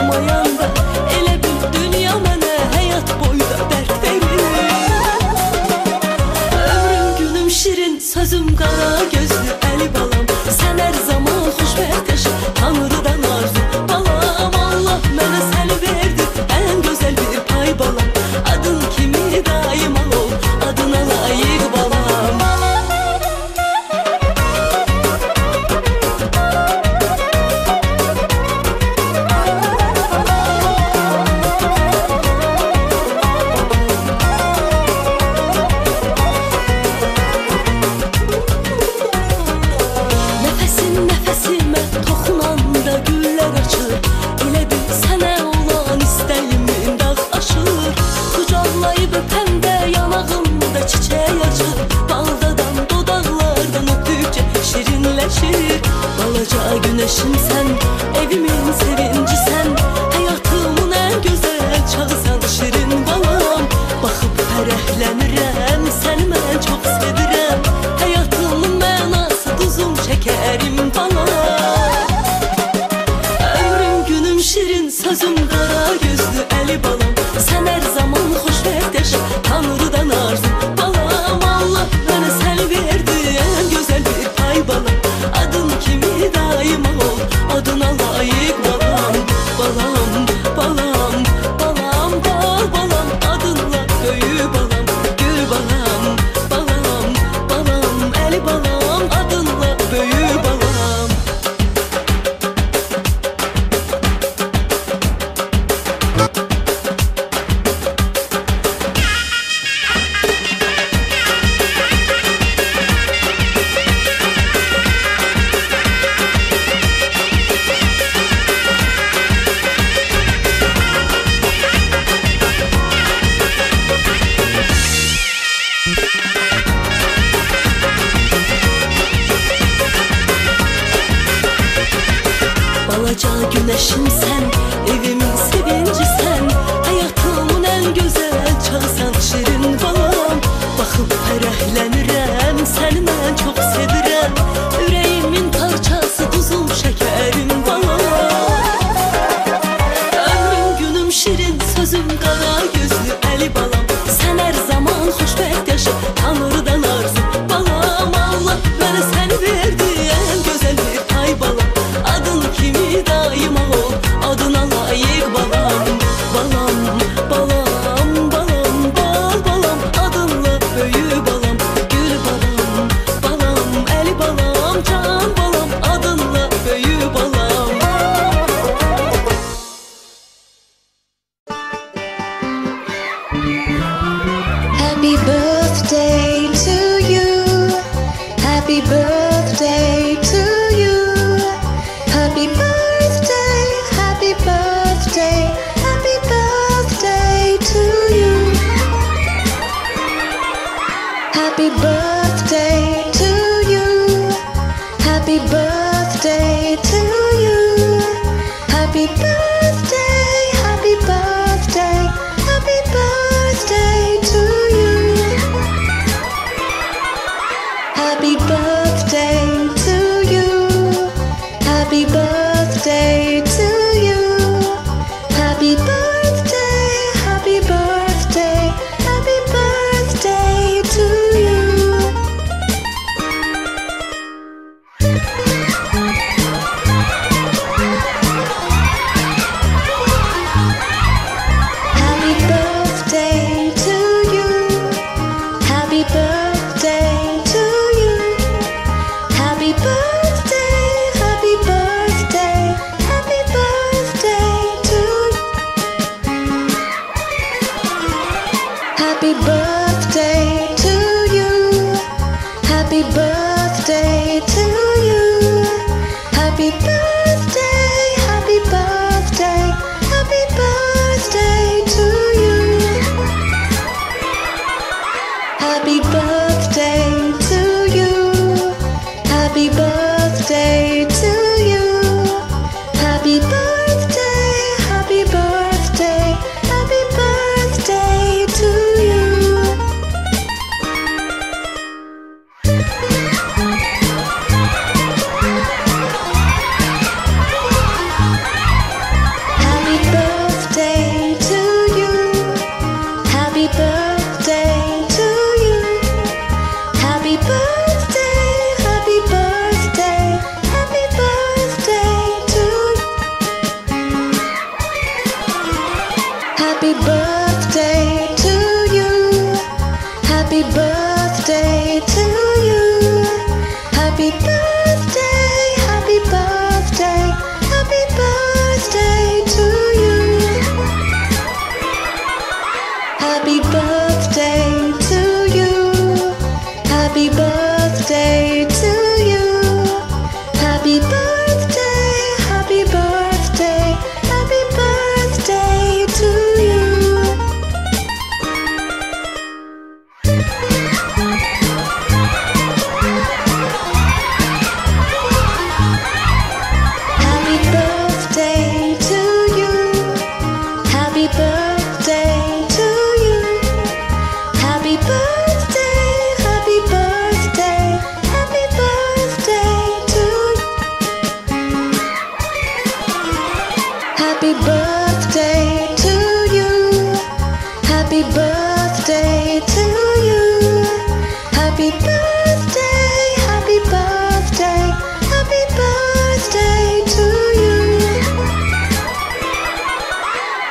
olmayanda elə bil dünya mənə həyat boyda dərd verir. Ömrüm günüm şirin, sözüm qara gözlü əli balam, sən hər zaman xoşbəxt yaşa, Tanrıdan arzu balam. Allah mənə səni verdi, ən gözəl bir pay balam, adın kimi daima ol, adına layiq balam. Nəfəsin nəfəsimə toxunanda güllər açır, elə bil sənə olan istəyimin dağ aşır. Qucaqlayıb öpəndə yanağımda çiçək açır, baldadan dodaqlardan öpdükcə şirinləşir. Balaca günəşim sən, evimin sevincisən, həyatımın ən gözəl çağısan şirin balam. Baxıb fərəhlənirəm, səni mən çox sevirəm, həyatımın mənası duzum şəkərim balam. Ömrüm günüm şirin, sözüm qara gözlü əli balam, sən hər zaman xoşbəxt yaşa, Tanrıdan arzu balam. Allah mənə səni verdi, ən gözəl bir pay balam, adın kimi daima ol, adına layiq balam. Balam, balam, balam, bal balam, adınla böyük balam, gül balam. Balam, balam, əli balam, adınla böyük balam. Balaca günəşim sən, evimin sevincisən, həyatımın ən gözəl çağısan şirin balam. Baxıb fərəhlənirəm, səni mən çox sevirəm, ürəyimin parçası duzum şəkərim balam. Ömrüm günüm şirin, sözüm qara gözlü əli balam, sən hər zaman xoşbəxt yaşa, Tanrıdan arzu balam. Allah mənə səni verdi, ən gözəl bir pay balam, adın kimi daima ol, adına layiq balam. Balam, balam, balam, bal balam, adınla böyük balam, gül balam. Balam, əli balam, can balam, adınla böyük Happy birthday to you. Happy birthday to you. Happy birthday, happy birthday, happy birthday to you. Happy birthday to you. Happy birthday to you. Happy birthday, happy birthday, happy birthday to you. Happy birthday to you. Happy birthday to you. Happy birthday, happy birthday, happy birthday to you. Happy birthday to you. Happy birthday to you. Happy birthday, happy birthday, happy birthday to you.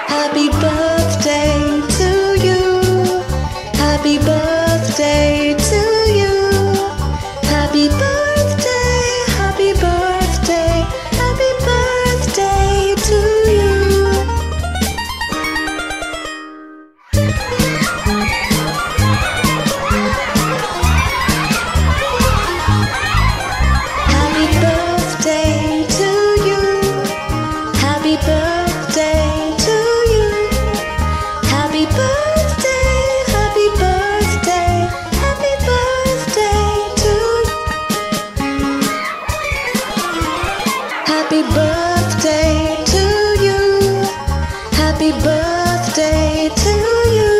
Happy birthday to you. Happy birthday to you. Happy birthday, happy birthday, happy birthday to you. Happy birthday to you. Happy birthday to you. Happy birthday, happy birthday, happy birthday to you. Happy birthday to you. Happy birthday to you.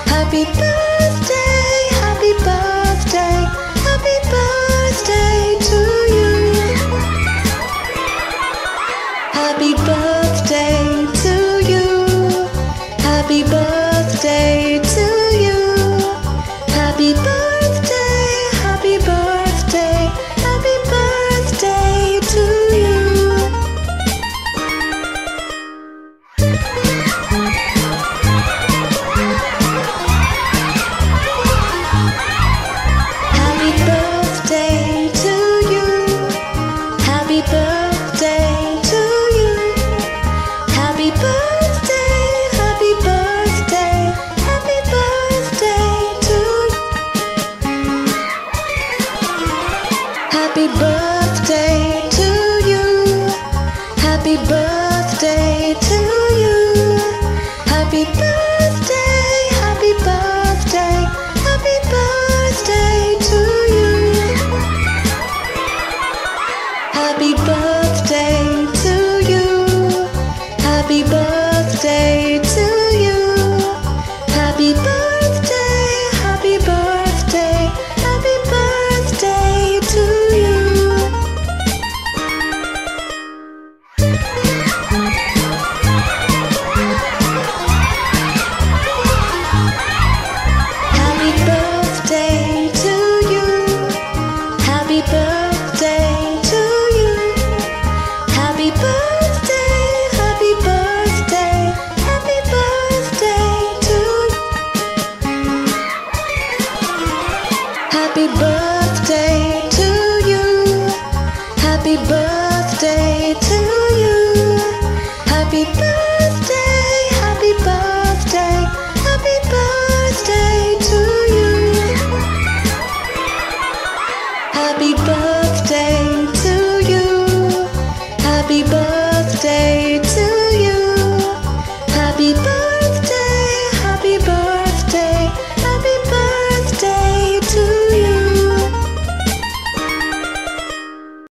Happy birthday, happy birthday, happy birthday to you. Happy birthday to you. Happy birthday to you. Happy birthday, happy birthday, happy birthday to you. Happy birthday to you. Happy birthday to you. Happy birthday, happy birthday, happy birthday to you. Happy birthday to you. Happy birthday to you. Happy birthday, happy birthday, happy birthday to you. Happy birthday to you. Happy birthday to you. Happy birthday, happy birthday, happy birthday to you. Happy birthday to you. Happy birthday to you. Happy birthday, happy birthday, happy birthday to you. Happy birthday to you. Happy birthday to you. Happy birthday.